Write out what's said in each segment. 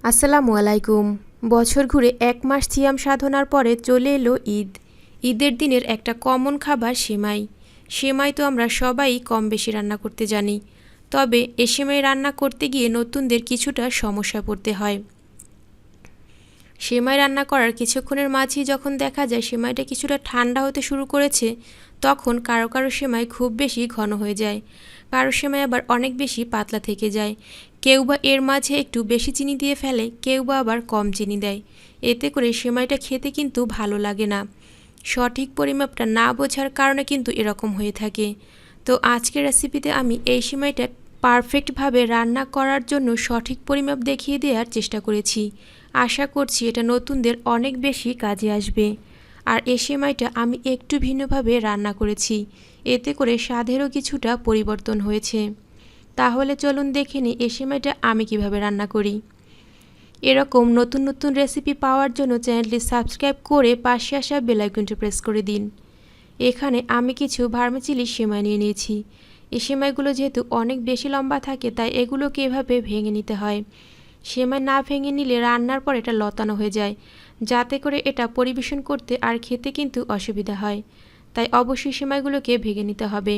আসসালামু আলাইকুম। বছর ঘুরে এক মাস সিয়াম সাধনার পরে চলে এলো ঈদ। ঈদের দিনের একটা কমন খাবার সেমাই। সেমাই তো আমরা সবাই কম বেশি রান্না করতে জানি, তবে এ সেমাই রান্না করতে গিয়ে নতুনদের কিছুটা সমস্যা পড়তে হয়। সেমাই রান্না করার কিছুক্ষণের মাঝেই যখন দেখা যায় সেমাইটা কিছুটা ঠান্ডা হতে শুরু করেছে, তখন কারো কারো সেমাই খুব বেশি ঘন হয়ে যায়, কারো সেমাই আবার অনেক বেশি পাতলা থেকে যায়। কেউ বা এর মাঝে একটু বেশি চিনি দিয়ে ফেলে, কেউ বা আবার কম চিনি দেয়। এতে করে সেমাইটা খেতে কিন্তু ভালো লাগে না। সঠিক পরিমাপটা না বোঝার কারণে কিন্তু এরকম হয়ে থাকে। তো আজকের রেসিপিতে আমি এই সেমাইটা পারফেক্টভাবে রান্না করার জন্য সঠিক পরিমাপ দেখিয়ে দেওয়ার চেষ্টা করেছি। আশা করছি এটা নতুনদের অনেক বেশি কাজে আসবে। আর এই সেমাইটা আমি একটু ভিন্নভাবে রান্না করেছি, এতে করে স্বাদেরও কিছুটা পরিবর্তন হয়েছে। তাহলে চলুন দেখে নিই এই সেমাইটা আমি কিভাবে রান্না করি। এরকম নতুন নতুন রেসিপি পাওয়ার জন্য চ্যানেলটি সাবস্ক্রাইব করে পাশে আসা বেল আইকনটি প্রেস করে দিন। এখানে আমি কিছু ভার্মিচেলি সেমাই নিয়ে নিয়েছি। এই সেমাইগুলো যেহেতু অনেক বেশি লম্বা থাকে, তাই এগুলোকে এভাবে ভেঙে নিতে হয়। সেমাই না ভেঙে নিলে রান্নার পর এটা লতানো হয়ে যায়, যাতে করে এটা পরিবেশন করতে আর খেতে কিন্তু অসুবিধা হয়। তাই অবশ্যই সেমাইগুলোকে ভেঙে নিতে হবে।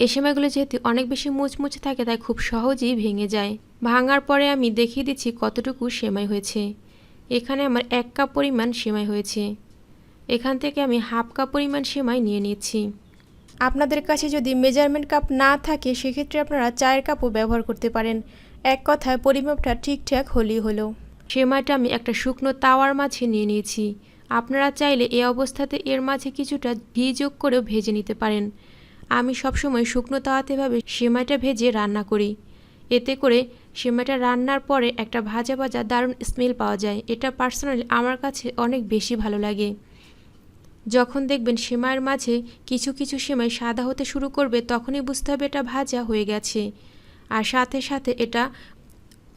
এই সেমাইগুলো যেহেতু অনেক বেশি মুচমুচে থাকে, তাই খুব সহজেই ভেঙে যায়। ভাঙার পরে আমি দেখিয়ে দিচ্ছি কতটুকু সেমাই হয়েছে। এখানে আমার 1 কাপ পরিমাণ সেমাই হয়েছে। এখান থেকে আমি হাফ কাপ পরিমাণ সেমাই নিয়ে নিচ্ছি। আপনাদের কাছে যদি মেজারমেন্ট কাপ না থাকে, সেক্ষেত্রে আপনারা 4 কাপও ব্যবহার করতে পারেন। এক কথায় পরিমাপটা ঠিকঠাক হলেই হলো। সেমাইটা আমি একটা শুকনো তাওয়ার মাঝে নিয়ে নিয়েছি। আপনারা চাইলে এই অবস্থাতে এর মাঝে কিছুটা ঘি যোগ করেও ভেজে নিতে পারেন। আমি সবসময় শুকনো তাওয়াতে ভাবে সেমাইটা ভেজে রান্না করি। এতে করে সেমাইটা রান্নার পরে একটা ভাজা ভাজা দারুণ স্মেল পাওয়া যায়। এটা পার্সোনালি আমার কাছে অনেক বেশি ভালো লাগে। যখন দেখবেন সেমাইয়ের মাঝে কিছু কিছু সেমাই সাদা হতে শুরু করবে, তখনই বুঝতে হবে এটা ভাজা হয়ে গেছে। আর সাথে সাথে এটা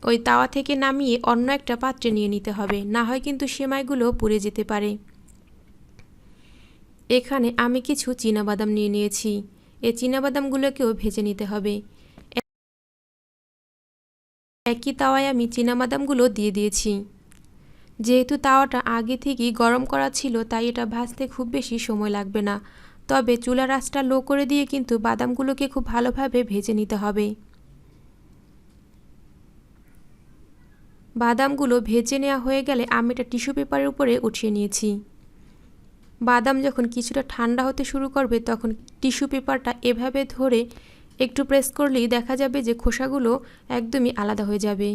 ওই তাওয়া থেকে নামিয়ে অন্য একটা পাত্রে নিয়ে নিতে হবে, না হয় কিন্তু সেমাইগুলো পুড়ে যেতে পারে। এখানে আমি কিছু চীনাবাদাম নিয়ে নিয়েছি। এই চীনাবাদামগুলোকেও ভেজে নিতে হবে। একই তাওয়ায় আমি চীনাবাদামগুলো দিয়ে দিয়েছি। যেহেতু তাওয়াটা আগে থেকেই গরম করা ছিল, তাই এটা ভাজতে খুব বেশি সময় লাগবে না। তবে চুলার আঁচটা লো করে দিয়ে কিন্তু বাদামগুলোকে খুব ভালোভাবে ভেজে নিতে হবে। বাদামগুলো ভেজে নেওয়া হয়ে গেলে আমি এটা টিস্যু পেপারের উপরে উঠিয়ে নিয়েছি। বাদাম যখন কিছুটা ঠান্ডা হতে শুরু করবে, তখন টিস্যু পেপারটা এভাবে ধরে একটু প্রেস করলেই দেখা যাবে যে খোসাগুলো একদমই আলাদা হয়ে যাবে।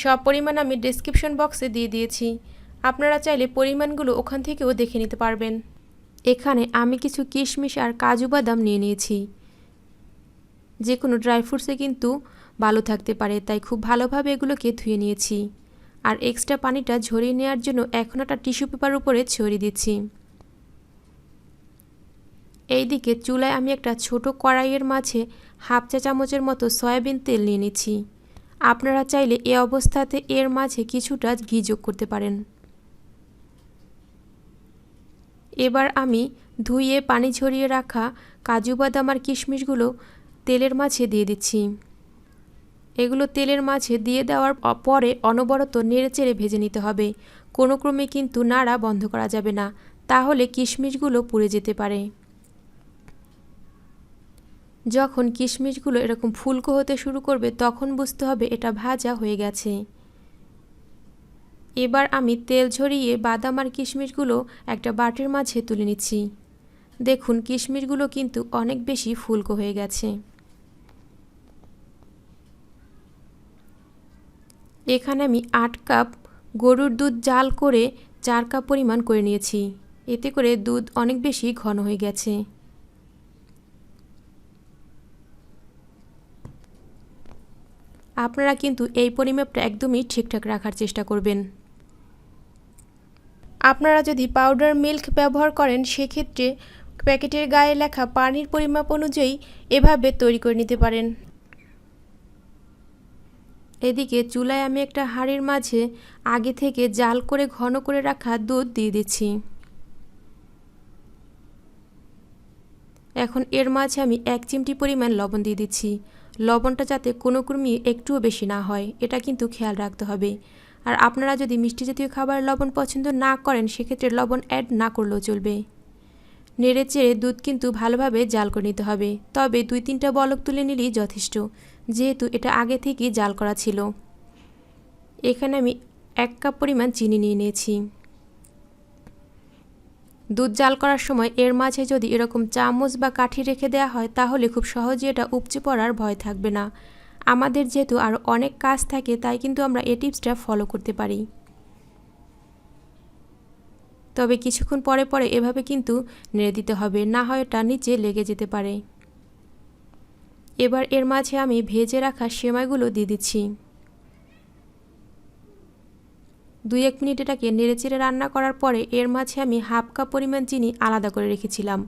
সব পরিমাণ আমি ডেসক্রিপশন বক্সে দিয়ে দিয়েছি, আপনারা চাইলে পরিমাণগুলো ওখান থেকেও দেখে নিতে পারবেন। এখানে আমি কিছু কিশমিশ আর কাজু বাদাম নিয়ে নিয়েছি। যে কোনো ড্রাই ফ্রুটসে কিন্তু ভালো থাকতে পারে, তাই খুব ভালোভাবে এগুলোকে ধুয়ে নিয়েছি। আর এক্সট্রা পানিটা ঝরিয়ে নেওয়ার জন্য এখন একটা টিস্যু পেপার উপরে ছড়িয়ে দিচ্ছি। এইদিকে চুলায় আমি একটা ছোট কড়াইয়ের মাঝে হাফ চা চামচের মতো সয়াবিন তেল নিয়ে নিচ্ছি। আপনারা চাইলে এই অবস্থাতে এর মাঝে কিছুটা ঘি যোগ করতে পারেন। এবার আমি ধুয়ে পানি ঝরিয়ে রাখা কাজু বাদাম আর কিশমিশগুলো তেলের মাঝে দিয়ে দিচ্ছি। এগুলো তেলের মাঝে দিয়ে দেওয়ার পরে অনবরত নেড়েচেড়ে ভেজে নিতে হবে। কোনো ক্রমে কিন্তু নাড়া বন্ধ করা যাবে না, তাহলে কিশমিশগুলো পুড়ে যেতে পারে। যখন কিশমিশগুলো এরকম ফুলকো হতে শুরু করবে, তখন বুঝতে হবে এটা ভাজা হয়ে গেছে। এবার আমি তেল ঝরিয়ে বাদাম আর কিশমিশগুলো একটা বাটির মাঝে তুলে নিচ্ছি। দেখুন কিশমিশগুলো কিন্তু অনেক বেশি ফুলকো হয়ে গেছে। এখানে আমি 8 কাপ গরুর দুধ জাল করে 4 কাপ পরিমাণ করে নিয়েছি। এতে করে দুধ অনেক বেশি ঘন হয়ে গেছে। আপনারা কিন্তু এই পরিমাপটা একদমই ঠিকঠাক রাখার চেষ্টা করবেন। আপনারা যদি পাউডার মিল্ক ব্যবহার করেন, সেক্ষেত্রে প্যাকেটের গায়ে লেখা পানির পরিমাপ অনুযায়ী এভাবে তৈরি করে নিতে পারেন। এদিকে চুলায় আমি একটা হাঁড়ির মাঝে আগে থেকে জাল করে ঘন করে রাখা দুধ দিয়ে দিচ্ছি। এখন এর মাঝে আমি 1 চিমটি পরিমাণ লবণ দিয়ে দিচ্ছি। লবণটা যাতে কোনো ক্রমেই একটুও বেশি না হয়, এটা কিন্তু খেয়াল রাখতে হবে। আর আপনারা যদি মিষ্টি জাতীয় খাবারের লবণ পছন্দ না করেন সেক্ষেত্রে লবণ অ্যাড না করলেও চলবে। নেড়ে চেড়ে দুধ কিন্তু ভালোভাবে জাল করে নিতে হবে, তবে 2-3টা বলক তুলে নিলেই যথেষ্ট, যেহেতু এটা আগে থেকেই জাল করা ছিল। এখানে আমি 1 কাপ পরিমাণ চিনি নিয়ে নিয়েছি। দুধ জাল করার সময় এর মাঝে যদি এরকম চামচ বা কাঠি রেখে দেওয়া হয় তাহলে খুব সহজে এটা উপচে পড়ার ভয় থাকবে না। আমাদের যেহেতু আরও অনেক কাজ থাকে তাই কিন্তু আমরা এই টিপসটা ফলো করতে পারি। তবে কিছুক্ষণ পরে পরে এভাবে কিন্তু নেড়ে দিতে হবে, না হয় এটা নিচে লেগে যেতে পারে। এবার এর মাঝে আমি ভেজে রাখা সেমাইগুলো দিয়ে দিচ্ছি। 2-1 মিনিট এটাকে নেড়েচেড়ে রান্না করার পরে এর মাঝে আমি 1/2 কাপ পরিমাণ চিনি আলাদা করে রেখেছিলাম।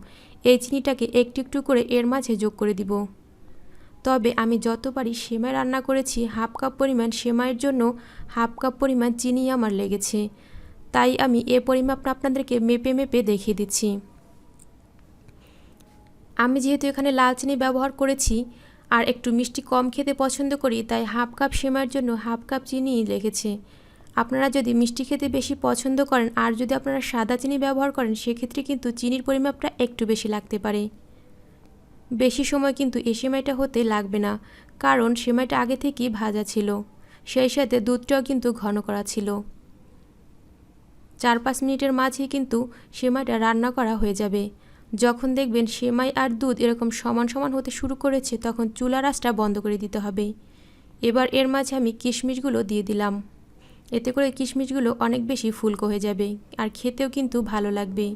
এই চিনিটাকে একটু একটু করে এর মাঝে যোগ করে দিব। তবে আমি যতবারই সেমাই রান্না করেছি 1/2 কাপ পরিমাণ সেমাইয়ের জন্য 1/2 কাপ পরিমাণ চিনি আমার লেগেছে, তাই আমি এ পরিমাপটা আপনাদেরকে মেপে মেপে দেখিয়ে দিচ্ছি। আমি যেহেতু এখানে লাল চিনি ব্যবহার করেছি আর একটু মিষ্টি কম খেতে পছন্দ করি, তাই 1/2 কাপ সেমাইয়ের জন্য 1/2 কাপ চিনিই লেগেছে। আপনারা যদি মিষ্টি খেতে বেশি পছন্দ করেন আর যদি আপনারা সাদা চিনি ব্যবহার করেন সেক্ষেত্রে কিন্তু চিনির পরিমাপটা একটু বেশি লাগতে পারে। বেশি সময় কিন্তু এই সেমাইটা হতে লাগবে না, কারণ সেমাইটা আগে থেকেই ভাজা ছিল, সেই সাথে দুধটাও কিন্তু ঘন করা ছিল। 4-5 মিনিটের মাঝেই কিন্তু সেমাইটা রান্না করা হয়ে যাবে। যখন দেখবেন সেমাই আর দুধ এরকম সমান সমান হতে শুরু করেছে তখন চুলার আঁচটা বন্ধ করে দিতে হবে। এবার এর মাঝে আমি কিশমিশগুলো দিয়ে দিলাম। এতে করে কিশমিশগুলো অনেক বেশি ফুলকো হয়ে যাবে আর খেতেও কিন্তু ভালো লাগবে।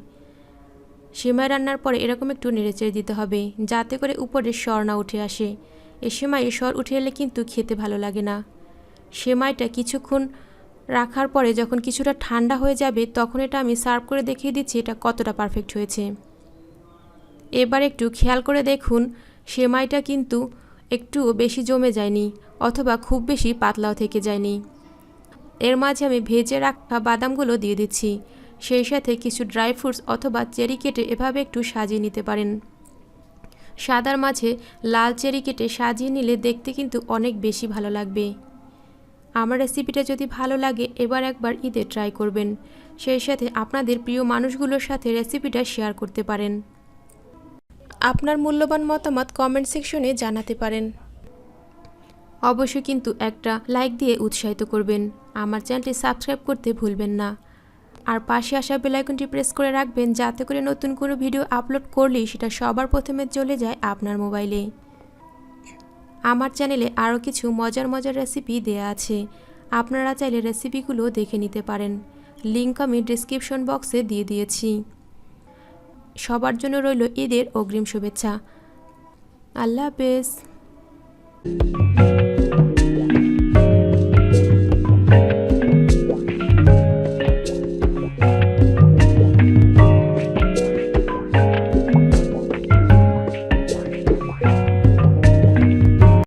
সেমাই রান্নার পরে এরকম একটু নেড়েচেড়ে দিতে হবে যাতে করে উপরে সর না উঠে আসে। এই সেমাইয়ে সর উঠে এলে কিন্তু খেতে ভালো লাগে না। সেমাইটা কিছুক্ষণ রাখার পরে যখন কিছুটা ঠান্ডা হয়ে যাবে তখন এটা আমি সার্ভ করে দেখিয়ে দিচ্ছি এটা কতটা পারফেক্ট হয়েছে। এবার একটু খেয়াল করে দেখুন সেমাইটা কিন্তু একটু বেশি জমে যায়নি অথবা খুব বেশি পাতলাও থেকে যায়নি। এর মাঝে আমি ভেজে রাখা বাদামগুলো দিয়ে দিচ্ছি, সেই সাথে কিছু ড্রাই ফ্রুটস অথবা চেরি কেটে এভাবে একটু সাজিয়ে নিতে পারেন। সাদার মাঝে লাল চেরি কেটে সাজিয়ে নিলে দেখতে কিন্তু অনেক বেশি ভালো লাগবে। আমার রেসিপিটা যদি ভালো লাগে এবার একবার ঈদে ট্রাই করবেন, সেই সাথে আপনাদের প্রিয় মানুষগুলোর সাথে রেসিপিটা শেয়ার করতে পারেন। আপনার মূল্যবান মতামত কমেন্ট সেকশনে জানাতে পারেন। অবশ্যই কিন্তু একটা লাইক দিয়ে উৎসাহিত করবেন। আমার চ্যানেলটি সাবস্ক্রাইব করতে ভুলবেন না। আর পাশে আসা বেল আইকনটি প্রেস করে রাখবেন যাতে করে নতুন কোনো ভিডিও আপলোড করলেই সেটা সবার প্রথমে চলে যায় আপনার মোবাইলে। আমার চ্যানেলে আরও কিছু মজার মজার রেসিপি দেয়া আছে, আপনারা চাইলে রেসিপিগুলো দেখে নিতে পারেন। লিংক আমি ডিসক্রিপশন বক্সে দিয়ে দিয়েছি। সবার জন্য রইল ঈদের অগ্রিম শুভেচ্ছা। আল্লাহ হাফেজ।